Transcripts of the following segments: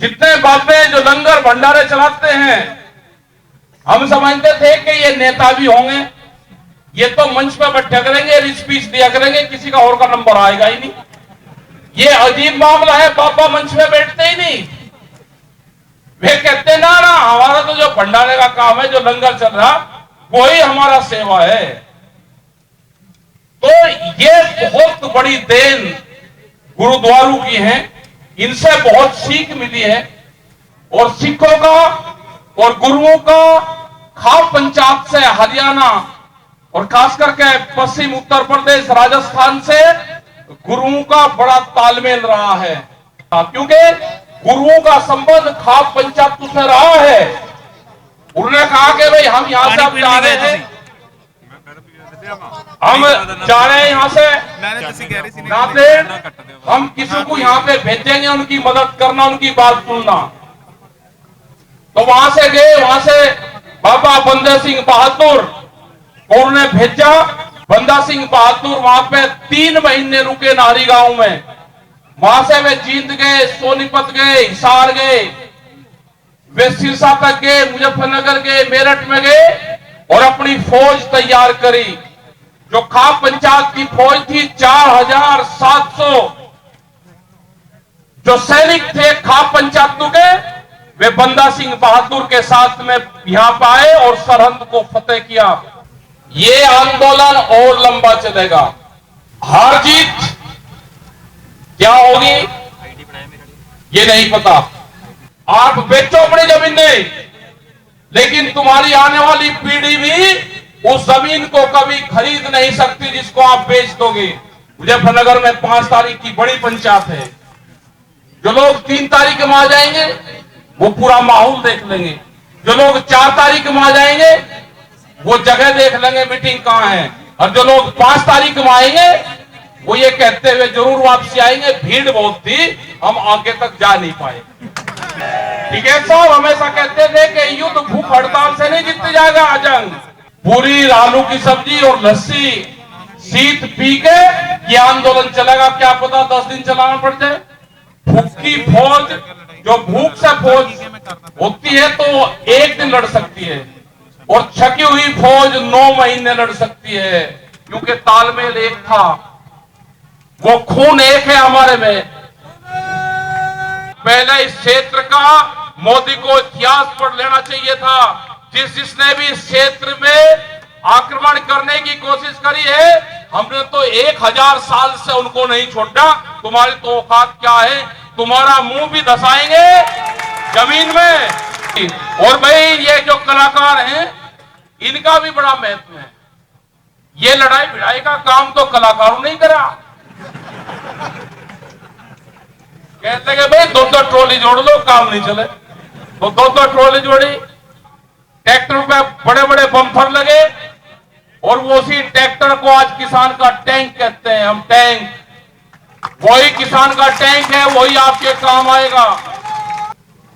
जितने बाबे जो लंगर भंडारे चलाते हैं, हम समझते थे कि ये नेता भी होंगे, ये तो मंच पर बैठा करेंगे, स्पीच दिया करेंगे, किसी का और का नंबर आएगा ही नहीं। ये अजीब मामला है, बाबा मंच में बैठते ही नहीं। वे कहते ना हमारा तो जो भंडारे का काम है, जो लंगर चल रहा, वही हमारा सेवा है। तो ये बहुत बड़ी देन गुरुद्वारों की है, इनसे बहुत सीख मिली है। और सिखों का और गुरुओं का खाप पंचायत से, हरियाणा और खास करके पश्चिम उत्तर प्रदेश, राजस्थान से गुरुओं का बड़ा तालमेल रहा है, क्योंकि गुरुओं का संबंध खाप पंचायत से रहा है। उन्होंने कहा कि भाई हम यहां से अब जा रहे हैं, हम जा रहे हैं यहां से नांदेड़, हम किसी को यहां पे भेजेंगे, उनकी मदद करना, उनकी बात सुनना। तो वहां से गए, वहां से बाबा बंदा सिंह बहादुर, उन्होंने भेजा। बंदा सिंह बहादुर वहां पे 3 महीने रुके नाहरी गांव में। वहां से वे जींद गए, सोनीपत गए, हिसार गए, वे सिरसा तक गए, मुजफ्फरनगर गए, मेरठ में गए और अपनी फौज तैयार करी। जो खाप पंचायत की फौज थी, 4700 जो सैनिक थे खाप पंचायत के, वे बंदा सिंह बहादुर के साथ में यहां पर आए और सरहद को फतेह किया। ये आंदोलन और लंबा चलेगा। हार जीत क्या होगी ये नहीं पता। आप बेचो अपनी जमीनें, लेकिन तुम्हारी आने वाली पीढ़ी भी उस जमीन को कभी खरीद नहीं सकती जिसको आप बेच दोगे। मुजफ्फरनगर में 5 तारीख की बड़ी पंचायत है। जो लोग 3 तारीख में आ जाएंगे वो पूरा माहौल देख लेंगे, जो लोग 4 तारीख में आ जाएंगे वो जगह देख लेंगे मीटिंग कहां है, और जो लोग 5 तारीख में आएंगे वो ये कहते हुए जरूर वापसी आएंगे, भीड़ बहुत थी, हम आगे तक जा नहीं पाए। ठीक है साहब, हमेशा कहते थे कि युद्ध भूख हड़ताल से नहीं जीत जाएगा जंग। पूरी आलू की सब्जी और लस्सी शीत पी के ये आंदोलन चलेगा, क्या पता 10 दिन चलाना पड़ जाए। भूखी फौज, जो भूख से फौज होती है तो 1 दिन लड़ सकती है, और छकी हुई फौज 9 महीने लड़ सकती है, क्योंकि तालमेल एक था, वो खून एक है हमारे में। पहले इस क्षेत्र का मोदी को इतिहास पढ़ लेना चाहिए था। जिसने भी इस क्षेत्र में आक्रमण करने की कोशिश करी है, हमने तो 1000 साल से उनको नहीं छोड़ा। तुम्हारी तो औकात क्या है, तुम्हारा मुंह भी धसाएंगे जमीन में। और भाई ये जो कलाकार हैं, इनका भी बड़ा महत्व है। ये लड़ाई भिड़ाई का काम तो कलाकारों ने ही करा। कहते कि भाई 2-2 ट्रॉली जोड़ लो, काम नहीं चले, तो 2-2 ट्रॉली जोड़ी, ट्रैक्टर पे बड़े बड़े बम्फर लगे, और वो उसी ट्रैक्टर को आज किसान का टैंक कहते हैं। हम टैंक, वही किसान का टैंक है, वही आपके काम आएगा।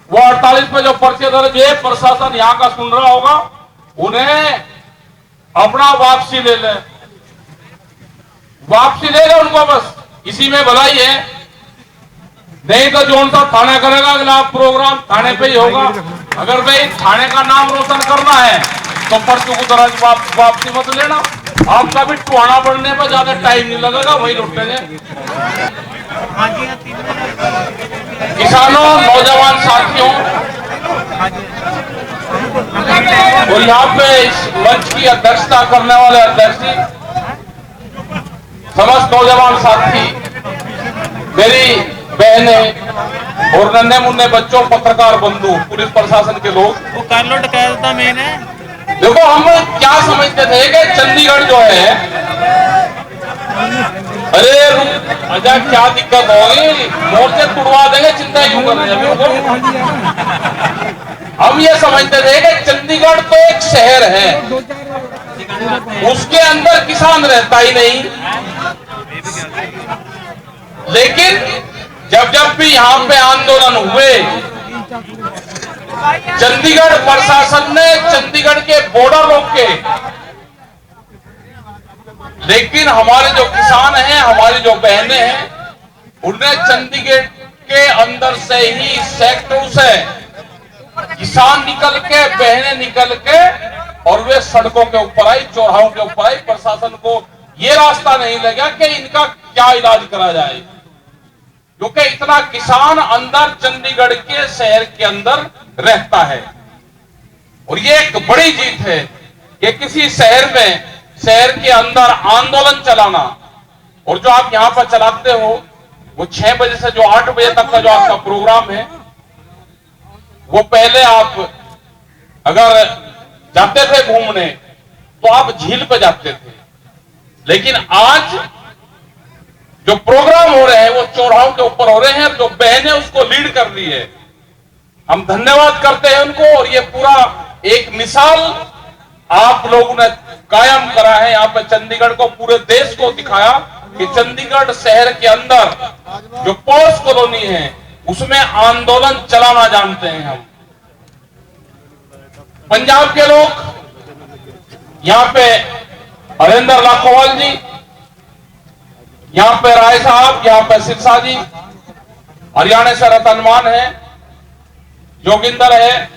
वो 48 पे जो पर्चे दर्ज है, प्रशासन यहां का सुन रहा होगा, उन्हें अपना वापसी ले ले, वापसी ले ले उनको, बस इसी में भलाई है। नहीं तो जो सा थाना करेगा, अगला प्रोग्राम थाने पे ही होगा। अगर भाई थाने का नाम रोशन करना है तो पर्चों को दर्ज वापसी मत लेना। आपका भी टुहाना बढ़ने पर ज्यादा टाइम नहीं लगेगा, वही लुटेंगे। किसानों, नौजवान साथियों, और यहाँ पे इस मंच की अध्यक्षता करने वाले अध्यक्ष, समस्त नौजवान साथी, मेरी बहनें और नन्हे मुन्ने बच्चों, पत्रकार बंधु, पुलिस प्रशासन के लोग, वो कार्लो डकैता मेन है। देखो, हम क्या समझते थे कि चंडीगढ़ जो है, अरे अजा क्या दिक्कत होगी, मोर्चे तुड़वा देंगे, चिंता क्यों कर रहे हैं। हम ये समझते थे कि चंडीगढ़ तो एक शहर है, उसके अंदर किसान रहता ही नहीं। लेकिन जब जब भी यहां पे आंदोलन हुए, चंडीगढ़ प्रशासन ने चंडीगढ़ के बॉर्डर रोके, लेकिन हमारे जो किसान हैं, हमारी जो बहनें हैं, उन्हें चंडीगढ़ उसके अंदर से ही सैकड़ों से किसान निकल के, बहनें निकल के और वे सड़कों के ऊपर आई, चौराहों के ऊपर आई। प्रशासन को ये रास्ता नहीं लगा कि इनका क्या इलाज करा जाए, क्योंकि इतना किसान अंदर चंडीगढ़ के शहर के अंदर रहता है। और ये एक बड़ी जीत है कि किसी शहर में, शहर के अंदर आंदोलन चलाना। और जो आप यहां पर चलाते हो वो 6 बजे से जो 8 बजे तक का जो आपका प्रोग्राम है, वो पहले आप अगर जाते थे घूमने तो आप झील पे जाते थे, लेकिन आज जो प्रोग्राम हो रहे हैं वो चौराहों के ऊपर हो रहे हैं। जो बहनें उसको लीड कर रही है, हम धन्यवाद करते हैं उनको। और ये पूरा एक मिसाल आप लोगों ने कायम करा है यहाँ पे, चंडीगढ़ को, पूरे देश को दिखाया कि चंडीगढ़ शहर के अंदर जो पॉश कॉलोनी है उसमें आंदोलन चलाना जानते हैं हम। पंजाब के लोग यहाँ पे हरेंद्र लाखोवाल जी, यहाँ पे राय साहब, यहाँ पे सिरसा जी, हरियाणा से रतनमान है, जोगिंदर है,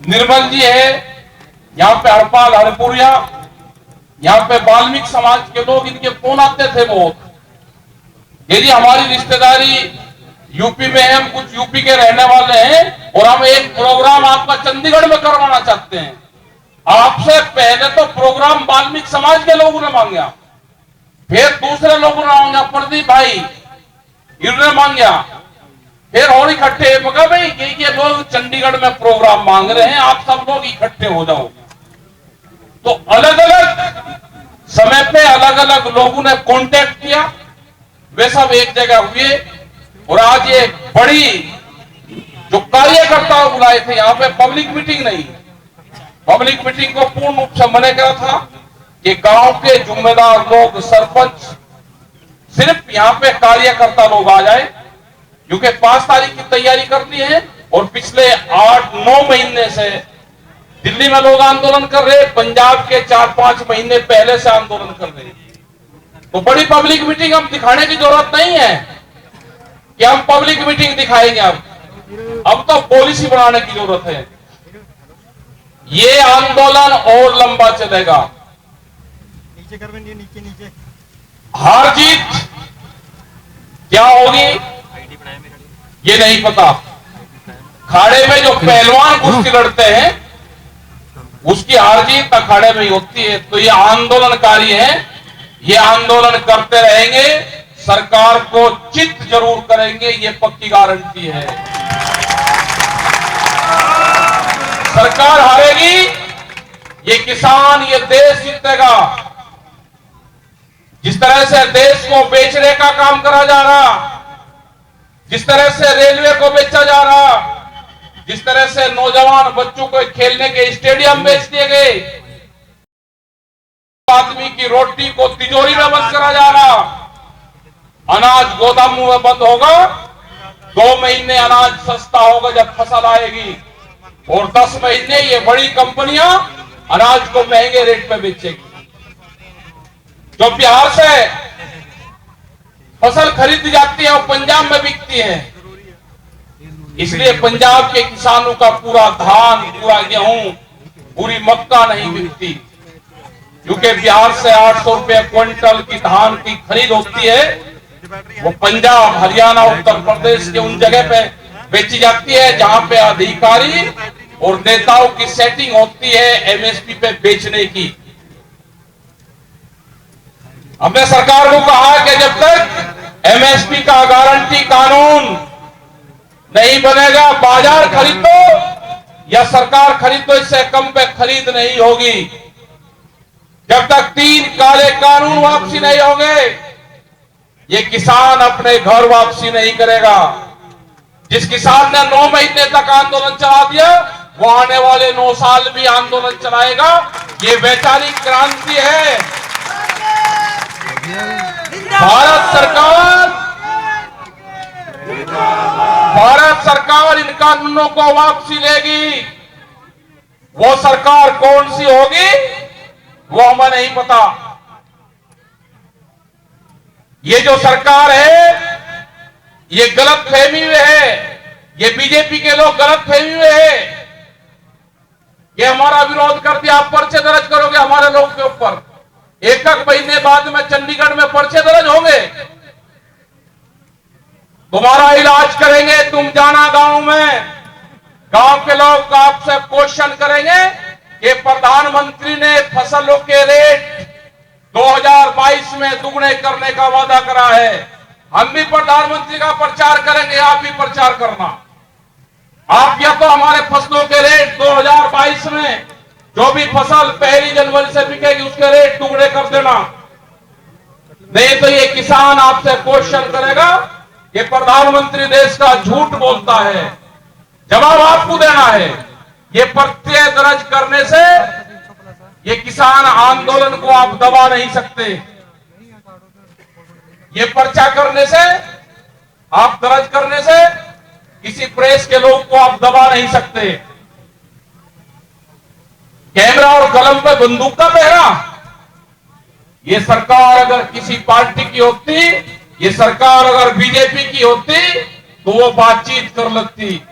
निर्मल जी है, यहाँ पे हरपाल हरपुरिया, यहाँ पे वाल्मीकि समाज के लोग, इनके फोन आते थे बहुत। ये जी हमारी रिश्तेदारी यूपी में है, हम कुछ यूपी के रहने वाले हैं और हम एक प्रोग्राम आपका चंडीगढ़ में करवाना चाहते हैं। आपसे पहले तो प्रोग्राम वाल्मीकि समाज के लोगों ने मांगा, फिर दूसरे लोगों ने मांगा, प्रदीप भाई इन्होंने मांगा, फिर और इकट्ठे मगा भाई ये लोग चंडीगढ़ में प्रोग्राम मांग रहे हैं, आप सब लोग इकट्ठे हो जाओ। तो अलग अलग समय पे अलग अलग लोगों ने कांटेक्ट किया, वे सब एक जगह हुए और आज ये बड़ी जो कार्यकर्ता बुलाए थे यहाँ पे, पब्लिक मीटिंग नहीं, पब्लिक मीटिंग को पूर्ण रूप से मना करा था कि गांव के जिम्मेदार लोग, सरपंच, सिर्फ यहाँ पे कार्यकर्ता लोग आ जाए, क्योंकि 5 तारीख की तैयारी करनी है। और पिछले 8-9 महीने से दिल्ली में लोग आंदोलन कर रहे, पंजाब के 4-5 महीने पहले से आंदोलन कर रहे। तो बड़ी पब्लिक मीटिंग हम दिखाने की जरूरत नहीं है कि हम पब्लिक मीटिंग दिखाएंगे। अब तो पॉलिसी बनाने की जरूरत है। ये आंदोलन और लंबा चलेगा। नीचे कर, नीचे नीचे। हार जीत क्या होगी ये नहीं पता। खाड़े में जो पहलवान कुश्ती लड़ते हैं उसकी हार जीत अखाड़े में ही होती है। तो ये आंदोलनकारी हैं, ये आंदोलन करते रहेंगे, सरकार को चित जरूर करेंगे, ये पक्की गारंटी है। सरकार हारेगी, ये किसान, ये देश जीतेगा। जिस तरह से देश को बेचने का काम करा जा रहा, जिस तरह से रेलवे को बेचा जा रहा, जिस तरह से नौजवान बच्चों को खेलने के स्टेडियम बेच दिए गए, आदमी की रोटी को तिजोरी में बंद करा जा रहा, अनाज गोदामों में बंद होगा, 2 महीने अनाज सस्ता होगा जब फसल आएगी, और 10 महीने ये बड़ी कंपनियां अनाज को महंगे रेट में बेचेगी। जो बिहार से फसल खरीदी जाती है वो पंजाब में बिकती है, इसलिए पंजाब के किसानों का पूरा धान, पूरा गेहूं, पूरी मक्का नहीं बिकती, क्योंकि बिहार से 800 रुपए क्विंटल की धान की खरीद होती है, वो पंजाब, हरियाणा, उत्तर प्रदेश के उन जगह पे बेची जाती है जहां पे अधिकारी और नेताओं की सेटिंग होती है एमएसपी पे बेचने की। हमने सरकार को कहा कि जब तक एमएसपी का गारंटी कानून नहीं बनेगा, बाजार खरीदो या सरकार खरीदो, इससे कम पे खरीद नहीं होगी। जब तक 3 काले कानून वापसी नहीं होंगे, ये किसान अपने घर वापसी नहीं करेगा। जिस किसान ने 9 महीने तक आंदोलन चला दिया, वो आने वाले 9 साल भी आंदोलन चलाएगा। ये वैचारिक क्रांति है। भारत सरकार इन कानूनों को वापसी लेगी। वो सरकार कौन सी होगी वो हमें नहीं पता। ये जो सरकार है ये गलत फहमी में है, ये बीजेपी के लोग गलत फहमी में है। ये हमारा विरोध कर दिया, आप पर्चे दर्ज करोगे हमारे लोगों के ऊपर, एक महीने बाद में चंडीगढ़ में पर्चे दर्ज होंगे, तुम्हारा इलाज करेंगे। तुम जाना गांव में, गांव के लोग आपसे क्वेश्चन करेंगे कि प्रधानमंत्री ने फसलों के रेट 2022 में दुगने करने का वादा करा है। हम भी प्रधानमंत्री का प्रचार करेंगे, आप भी प्रचार करना। आप या तो हमारे फसलों के रेट 2022 में जो भी फसल 1 जनवरी से बिकेगी उसके रेट दुगने कर देना, नहीं तो ये किसान आपसे क्वेश्चन करेगा कि प्रधानमंत्री देश का झूठ बोलता है। जवाब आपको देना है। ये पर्चे दर्ज करने से ये किसान आंदोलन को आप दबा नहीं सकते। ये पर्चा करने से, आप दर्ज करने से किसी प्रेस के लोग को आप दबा नहीं सकते। कैमरा और कलम पे बंदूक का पहरा, ये सरकार अगर किसी पार्टी की होती, ये सरकार अगर बीजेपी की होती तो वो बातचीत कर लगती।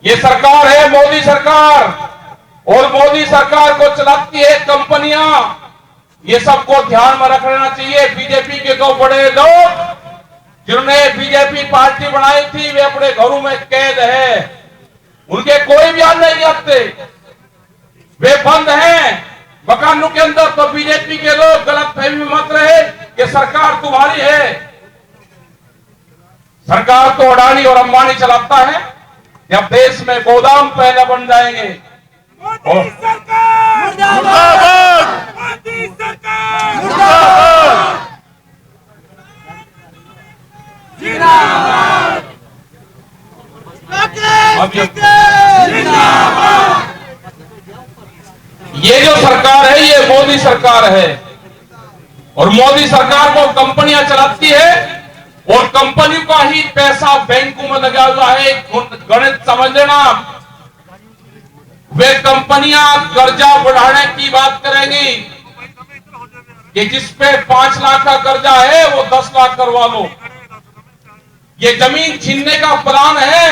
ये सरकार है मोदी सरकार, और मोदी सरकार को चलाती है कंपनियां। ये सबको ध्यान में रखना चाहिए। बीजेपी के दो बड़े लोग जिन्होंने बीजेपी पार्टी बनाई थी वे अपने घरों में कैद है, उनके कोई बयान नहीं आते, वे बंद हैं मकानों के अंदर। तो बीजेपी के लोग गलत फहमी मत रहे कि सरकार तुम्हारी है। सरकार तो अडानी और अंबानी चलाता है। जब देश में गोदाम पहले बन जाएंगे, मोदी सरकार मुर्दाबाद, मोदी सरकार मुर्दाबाद, जिंदाबाद, जिंदाबाद। ये जो सरकार है ये मोदी सरकार है, और मोदी सरकार को कंपनियां चलाती है, और कंपनी का ही पैसा बैंकों में लगा हुआ है। गणित समझ लेना, वे कंपनियां कर्जा बढ़ाने की बात करेंगी कि जिस पे 5 लाख का कर्जा है वो 10 लाख करवा लो। ये जमीन छीनने का प्लान है।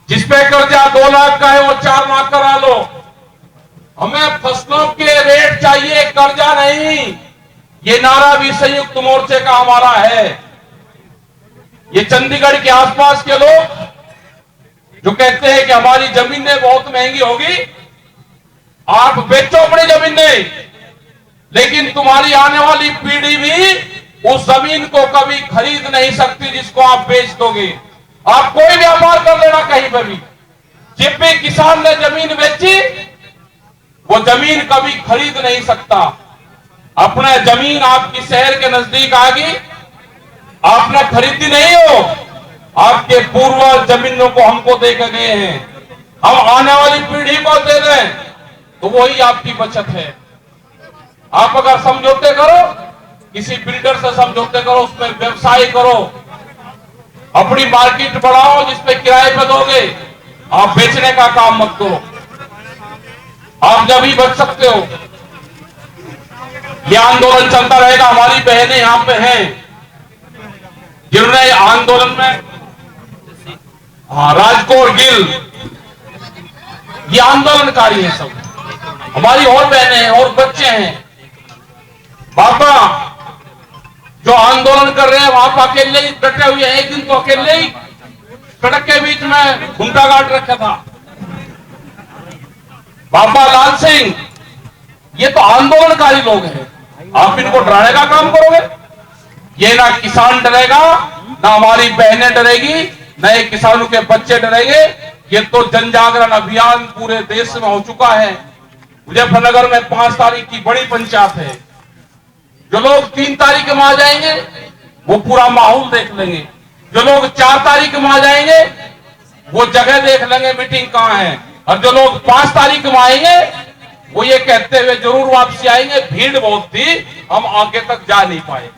जिस पे कर्जा 2 लाख का है वो 4 लाख करा लो। हमें फसलों के रेट चाहिए, कर्जा नहीं। ये नारा भी संयुक्त मोर्चे का हमारा है। ये चंडीगढ़ के आसपास के लोग जो कहते हैं कि हमारी जमीनें बहुत महंगी होगी, आप बेचो अपनी जमीनें, लेकिन तुम्हारी आने वाली पीढ़ी भी उस जमीन को कभी खरीद नहीं सकती जिसको आप बेच दोगे। आप कोई व्यापार कर लेना कहीं पर भी, जब भी किसान ने जमीन बेची वो जमीन कभी खरीद नहीं सकता। अपना जमीन आपकी शहर के नजदीक आ गई, आपने खरीदी नहीं हो, आपके पूर्वज जमीनों को हमको दे के गए हैं, हम आने वाली पीढ़ी को दे दें तो वही आपकी बचत है। आप अगर समझौते करो, किसी बिल्डर से समझौते करो, उसमें व्यवसाय करो, अपनी मार्केट बढ़ाओ जिसपे किराए पे दोगे, आप बेचने का काम मत करो, आप जब ही बच सकते हो। यह आंदोलन चलता रहेगा। हमारी बहनें यहां पे हैं जिन्होंने आंदोलन में, राजकोर गिल, ये आंदोलनकारी हैं सब, हमारी और बहनें हैं और बच्चे हैं। बाबा जो आंदोलन कर रहे हैं वहां पर अकेले ही डटे हुए हैं। एक दिन तो अकेले ही सड़क के बीच में घुमटा गाड़ रखा था। बाबा लाल सिंह, ये तो आंदोलनकारी लोग हैं, आप इनको डराने का काम करोगे? ये ना किसान डरेगा, ना हमारी बहनें डरेगी, ना ये किसानों के बच्चे डरेंगे। ये तो जन जागरण अभियान पूरे देश में हो चुका है। मुजफ्फरनगर में 5 तारीख की बड़ी पंचायत है। जो लोग 3 तारीख में आ जाएंगे वो पूरा माहौल देख लेंगे, जो लोग 4 तारीख में आ जाएंगे वो जगह देख लेंगे मीटिंग कहां है, और जो लोग 5 तारीख में आएंगे वो ये कहते हुए जरूर वापसी आएंगे, भीड़ बहुत थी, हम आगे तक जा नहीं पाए।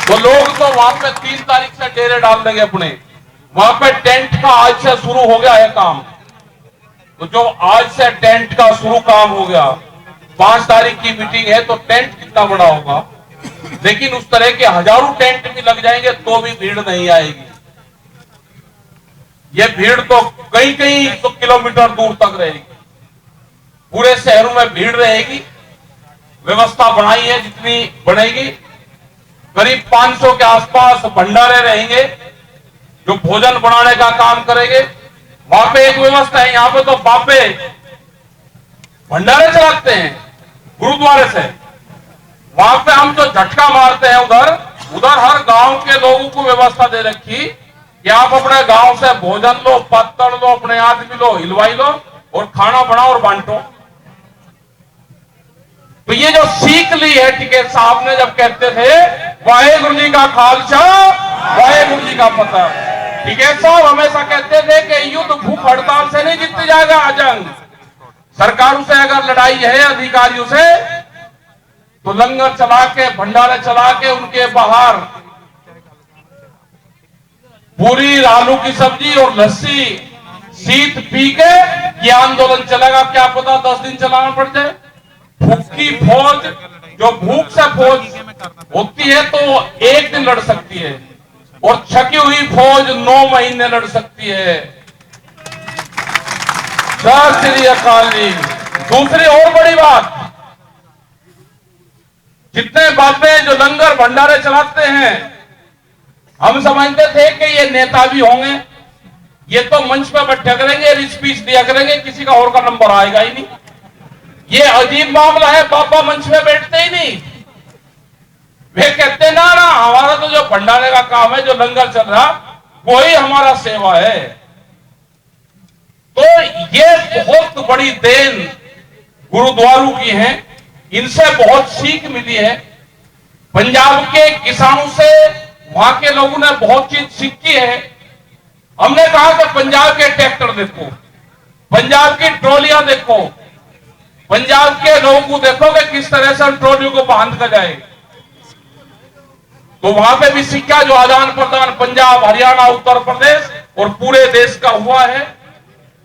तो लोग तो वहां पे 3 तारीख से डेरे डाल देंगे अपने, वहां पे टेंट का आज से शुरू हो गया है काम। तो जो आज से टेंट का शुरू काम हो गया, 5 तारीख की मीटिंग है तो टेंट कितना बड़ा होगा, लेकिन उस तरह के हजारों टेंट भी लग जाएंगे तो भी भीड़ नहीं आएगी। ये भीड़ तो कई कई तो किलोमीटर दूर तक रहेगी, पूरे शहरों में भीड़ रहेगी। व्यवस्था बनाई है जितनी बनेगी, करीब 500 के आसपास भंडारे रहेंगे जो भोजन बनाने का काम करेंगे। वहां पे एक व्यवस्था है, यहां पे तो बापे भंडारे चलाते हैं गुरुद्वारे से, वहां पे हम जो झटका मारते हैं उधर हर गांव के लोगों को व्यवस्था दे रखी कि आप अपने गांव से भोजन लो, पत्तल लो, अपने आदमी लो, हिलवाई लो और खाना बनाओ और बांटो। तो ये जो सीख ली है टिकैत साहब ने, जब कहते थे वाहेगुरु जी का खालसा वाहेगुरु जी का फतह। टिकैत साहब हमेशा कहते थे कि युद्ध भूख हड़ताल से नहीं जीती जाएगा, जंग सरकारों से अगर लड़ाई है, अधिकारियों से, तो लंगर चला के, भंडारे चला के, उनके बाहर पूरी आलू की सब्जी और लस्सी शीत पी के ये आंदोलन चलेगा। क्या पता 10 दिन चलाना पड़ जाए। भूखी फौज, जो भूख से फौज होती है तो एक दिन लड़ सकती है, और छकी हुई फौज 9 महीने लड़ सकती है। जय श्री अकाल जी। दूसरी और बड़ी बात, जितने बाबे जो लंगर भंडारे चलाते हैं, हम समझते थे कि ये नेता भी होंगे, ये तो मंच पे बैठा करेंगे, स्पीच दिया करेंगे, किसी का और का नंबर आएगा ही नहीं। ये अजीब मामला है, बाबा मंच पे बैठते ही नहीं। वे कहते ना हमारा तो जो भंडारे का काम है, जो लंगर चल रहा, वही हमारा सेवा है। तो ये बहुत बड़ी देन गुरुद्वारों की है, इनसे बहुत सीख मिली है। पंजाब के किसानों से वहां के लोगों ने बहुत चीज सीखी है। हमने कहा कि पंजाब के ट्रैक्टर देखो, पंजाब की ट्रॉलियां देखो, पंजाब के लोगों को देखो कि किस तरह से हम ट्रॉलियों को बांध कर जाए। तो वहां पे भी सिक्का जो आदान प्रदान पंजाब, हरियाणा, उत्तर प्रदेश और पूरे देश का हुआ है,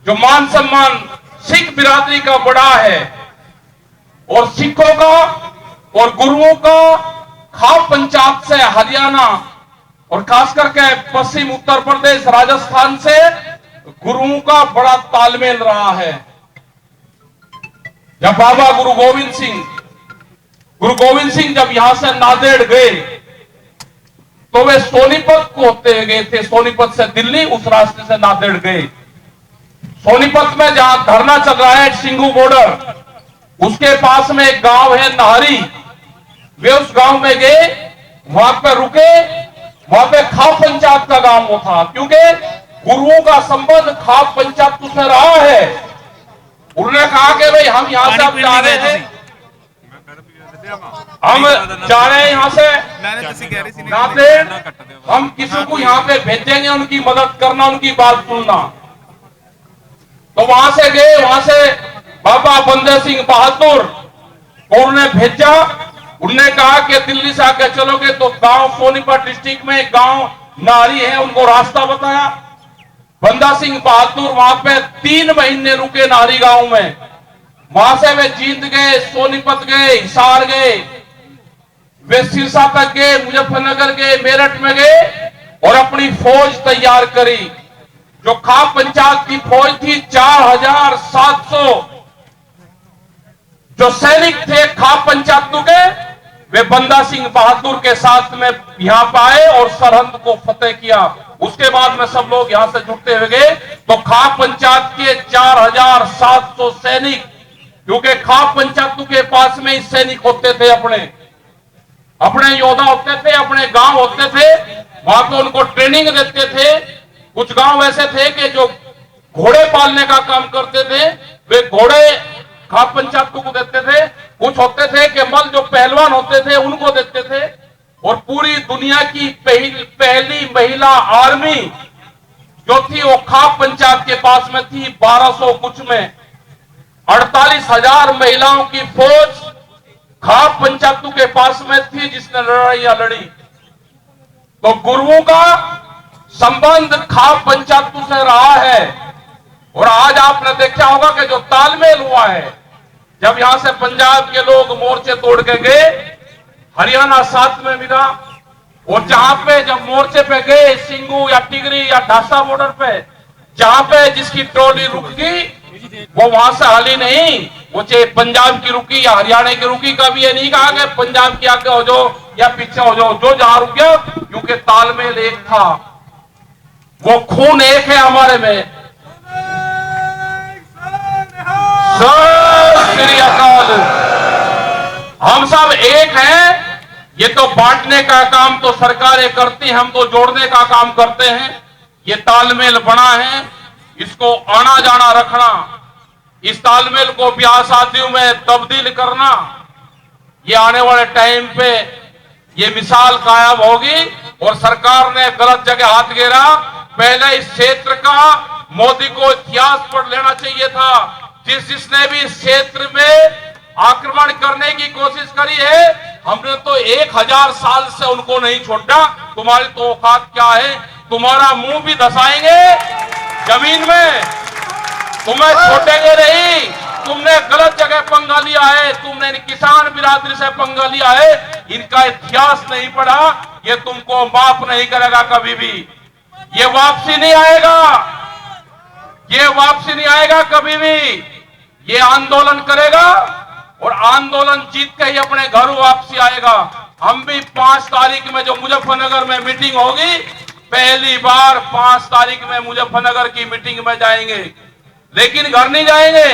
जो मान सम्मान सिख बिरादरी का बड़ा है, और सिखों का और गुरुओं का खाप पंचायत से हरियाणा और खास करके पश्चिम उत्तर प्रदेश, राजस्थान से गुरुओं का बड़ा तालमेल रहा है। जब बाबा गुरु गोविंद सिंह जब यहां से नांदेड़ गए तो वे सोनीपत को होते गए थे, सोनीपत से दिल्ली, उस रास्ते से नांदेड़ गए। सोनीपत में जहां धरना चल रहा है सिंघू बॉर्डर, उसके पास में एक गांव है नाहरी, वे उस गांव में गए, वहां पे रुके। वहां पे खाप पंचायत का गांव वो था, क्योंकि गुरुओं का संबंध खाप पंचायत से रहा है। उन्होंने कहा कि भाई हम यहां से अब जा रहे हैं, हम जा रहे हैं यहां से नांदेड़, हम किसी को यहां पे भेजेंगे, उनकी मदद करना, उनकी बात सुनना। तो वहां से गए, वहां से बाबा बंदे सिंह बहादुर और उन्हें भेजा। उन्होंने कहा कि दिल्ली से आके चलोगे तो गांव सोनीपत डिस्ट्रिक्ट में एक गांव नारी है, उनको रास्ता बताया। बंदा सिंह बहादुर वहां पे 3 महीने रुके नारी गांव में। वहां से वे जींद गए, सोनीपत गए, हिसार गए, वे सिरसा तक गए, मुजफ्फरनगर गए, मेरठ में गए और अपनी फौज तैयार करी। जो खाप पंचायत की फौज थी, 4700 जो सैनिक थे खाप पंचायतों के, वे बंदा सिंह बहादुर के साथ में यहां पर आए और सरहद को फतेह किया। उसके बाद में सब लोग यहां से जुटते हुए गए। तो खाप पंचायत के 4700 सैनिक, क्योंकि खाप पंचायतों के पास में ही सैनिक होते थे, अपने योद्धा होते थे, अपने गांव होते थे, वहां पे उनको ट्रेनिंग देते थे। कुछ गांव ऐसे थे कि जो घोड़े पालने का काम करते थे, वे घोड़े खाप पंचायतों को देते थे। कुछ होते थे कि मल जो पहलवान होते थे उनको देते थे। और पूरी दुनिया की पहली महिला आर्मी जो थी वो खाप पंचायत के पास में थी। 1200 कुछ में 48,000 महिलाओं की फौज खाप पंचायतों के पास में थी, जिसने लड़ाइयां लड़ी। तो गुरुओं का संबंध खाप पंचायतों से रहा है। और आज आपने देखा होगा कि जो तालमेल हुआ है, जब यहां से पंजाब के लोग मोर्चे तोड़ के गए, हरियाणा साथ में मिला। और जहां पे जब मोर्चे पे गए सिंगू या टिगरी या ढासा बॉर्डर पे, जहां पे जिसकी ट्रॉली रुक गई वो वहां से हाली नहीं, वो चाहे पंजाब की रुकी या हरियाणा की रुकी, कभी ये नहीं कहा कि पंजाब की आगे हो जाओ या पीछे हो जाओ, जो जहां रुक गया, क्योंकि तालमेल एक था, वो खून एक है हमारे में। सत श्री अकाल। हम सब एक हैं। ये तो बांटने का काम तो सरकारें करती हैं, हम तो जोड़ने का काम करते हैं। ये तालमेल बना है, इसको आना जाना रखना, इस तालमेल को ब्याह शादियों में तब्दील करना, ये आने वाले टाइम पे ये मिसाल कायम होगी। और सरकार ने गलत जगह हाथ घेरा। पहले इस क्षेत्र का मोदी को इतिहास पढ़ लेना चाहिए था। जिसने भी इस क्षेत्र में आक्रमण करने की कोशिश करी है, हमने तो 1000 साल से उनको नहीं छोड़ा। तुम्हारी तो औकात क्या है? तुम्हारा मुंह भी धसाएंगे जमीन में, तुम्हें छोड़ेंगे नहीं। तुमने गलत जगह पंगा लिया है, तुमने किसान बिरादरी से पंगा लिया है, इनका इतिहास नहीं पढ़ा, ये तुमको माफ नहीं करेगा कभी भी। ये वापसी नहीं आएगा, ये वापसी नहीं आएगा कभी भी। ये आंदोलन करेगा और आंदोलन जीत के ही अपने घर वापसी आएगा। हम भी 5 तारीख में जो मुजफ्फरनगर में मीटिंग होगी, पहली बार 5 तारीख में मुजफ्फरनगर की मीटिंग में जाएंगे, लेकिन घर नहीं जाएंगे।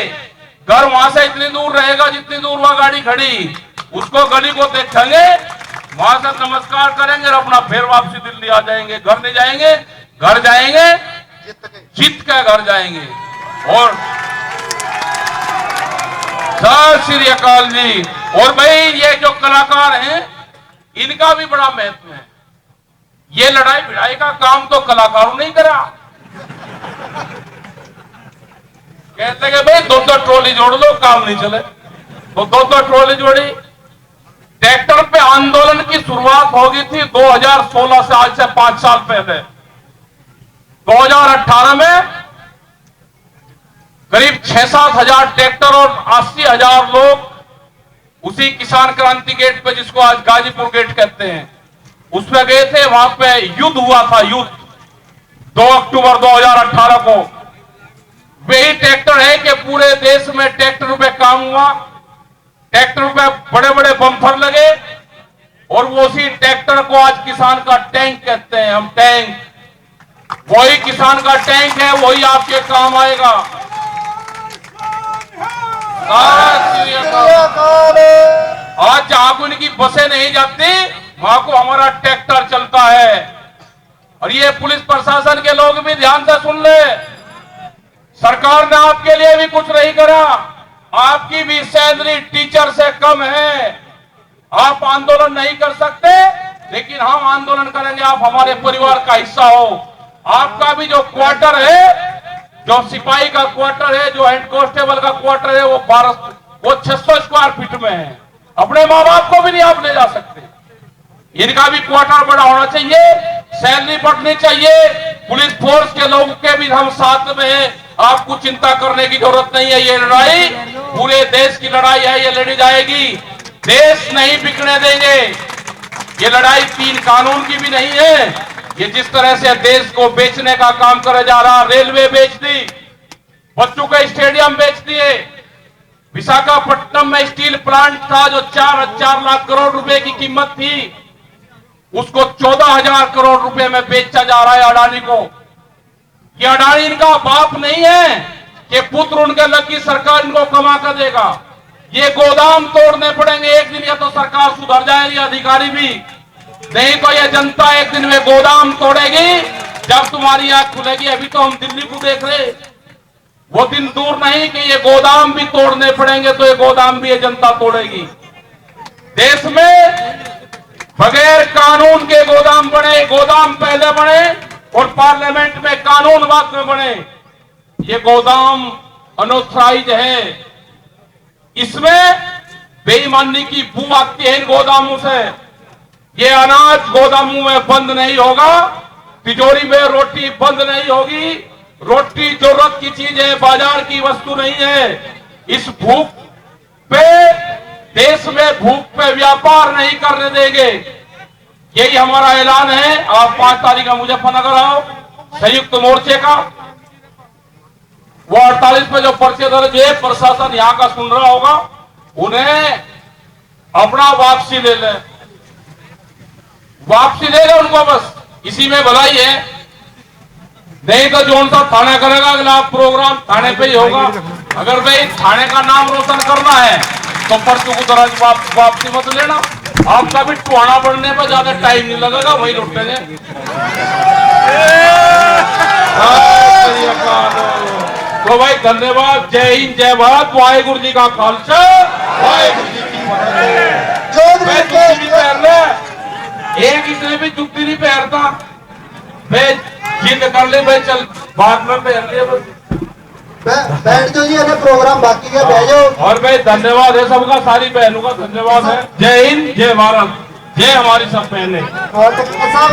घर वहां से इतनी दूर रहेगा जितनी दूर वहां गाड़ी खड़ी, उसको गली को देखेंगे, वहां से नमस्कार करेंगे और अपना फिर वापसी दिल्ली आ जाएंगे। घर नहीं जाएंगे, घर जाएंगे जीत के घर जाएंगे। और सत श्री अकाल जी। और भाई ये जो कलाकार हैं, इनका भी बड़ा महत्व है। ये लड़ाई भिड़ाई का काम तो कलाकारों ने ही करा। कहते कि भाई 2 ट्रॉली जोड़ लो, काम नहीं चले, तो 2 ट्रॉली जोड़ी। ट्रैक्टर पे आंदोलन की शुरुआत हो गई थी 2016 से, आज से 5 साल पहले। 2018 में करीब 6-7 हजार ट्रैक्टर और 80,000 लोग उसी किसान क्रांति गेट पे, जिसको आज गाजीपुर गेट कहते हैं, उसमें गए थे। वहां पे युद्ध हुआ था, युद्ध 2 अक्टूबर 2018 को। वही ट्रैक्टर है कि पूरे देश में ट्रैक्टर पे काम हुआ, ट्रैक्टर पे बड़े बड़े बम्फर लगे, और वो उसी ट्रैक्टर को आज किसान का टैंक कहते हैं। हम टैंक, वही किसान का टैंक है, वही आपके काम आएगा। आज जहां को इनकी बसें नहीं जाती, वहां को हमारा ट्रैक्टर चलता है। और ये पुलिस प्रशासन के लोग भी ध्यान से सुन ले, सरकार ने आपके लिए भी कुछ नहीं करा। आपकी भी सैलरी टीचर से कम है। आप आंदोलन नहीं कर सकते, लेकिन हम आंदोलन करेंगे। आप हमारे परिवार का हिस्सा हो। आपका भी जो क्वार्टर है, जो सिपाही का क्वार्टर है, जो हेड कांस्टेबल का क्वार्टर है, वो 600 स्क्वायर फीट में है। अपने माँ बाप को भी नहीं आप ले जा सकते। इनका भी क्वार्टर बड़ा होना चाहिए, सैलरी बढ़नी चाहिए। पुलिस फोर्स के लोगों के भी हम साथ में हैं। आपको चिंता करने की जरूरत नहीं है। ये लड़ाई पूरे देश की लड़ाई है, ये लड़ी जाएगी। देश नहीं बिकने देंगे। ये लड़ाई 3 कानून की भी नहीं है। ये जिस तरह से देश को बेचने का काम करा जा रहा, रेलवे बेच दी, बच्चों के स्टेडियम बेच दिए, विशाखापट्टनम में स्टील प्लांट था जो 4 लाख करोड़ रुपए की कीमत थी, उसको 14,000 करोड़ रुपए में बेचा जा रहा है अडानी को। ये अडानी इनका बाप नहीं है कि पुत्र उनके लगी सरकार इनको कमा कर देगा। ये गोदाम तोड़ने पड़ेंगे एक दिन, या तो सरकार सुधर जाएगी, अधिकारी भी, नहीं तो ये जनता एक दिन में गोदाम तोड़ेगी। जब तुम्हारी आंख खुलेगी, अभी तो हम दिल्ली को देख रहे, वो दिन दूर नहीं कि ये गोदाम भी तोड़ने पड़ेंगे, तो ये गोदाम भी ये जनता तोड़ेगी। देश में बगैर कानून के गोदाम बने, गोदाम पहले बने और पार्लियामेंट में कानून बाद में बने। ये गोदाम अनऑथराइज है, इसमें बेईमानी की बू आती है इन गोदामों से। ये अनाज गोदामों में बंद नहीं होगा, तिजोरी में रोटी बंद नहीं होगी। रोटी जरूरत की चीज है, बाजार की वस्तु नहीं है। इस भूख पे देश में भूख पे व्यापार नहीं करने देंगे, यही हमारा ऐलान है। आप 5 तारीख का मुजफ्फरनगर आओ, संयुक्त मोर्चे का। वो 48 में जो पर्चे दर्ज है, प्रशासन यहां का सुन रहा होगा, उन्हें अपना वापसी ले ले उनको, बस इसी में भलाई है। नहीं तो जोन सा थाना करेगा अगला प्रोग्राम थाने पे ही होगा। अगर भाई थाने का नाम रोशन करना है तो पर्चों को दर्ज वापसी मत लेना। आपका भी टुहाना बढ़ने पर ज्यादा टाइम नहीं लगेगा, वही लुटने ने। तो भाई धन्यवाद, जय हिंद, जय भारत, वाहेगुरु जी का खालसा, वाहेगुरु जी की फतेह। मैं जुत्ती नहीं पहन ले, एक इसने भी जुत्ती नहीं पहनता, मैं जिद कर ले भाई, चल बाद में पहन लिया बस। बैठ जाओ जी, अरे प्रोग्राम बाकी है, बैठ जाओ। और भाई धन्यवाद है सबका, सारी बहनों का धन्यवाद है। जय हिंद, जय भारत, जय हमारी सब बहनें। और टिकैत साहब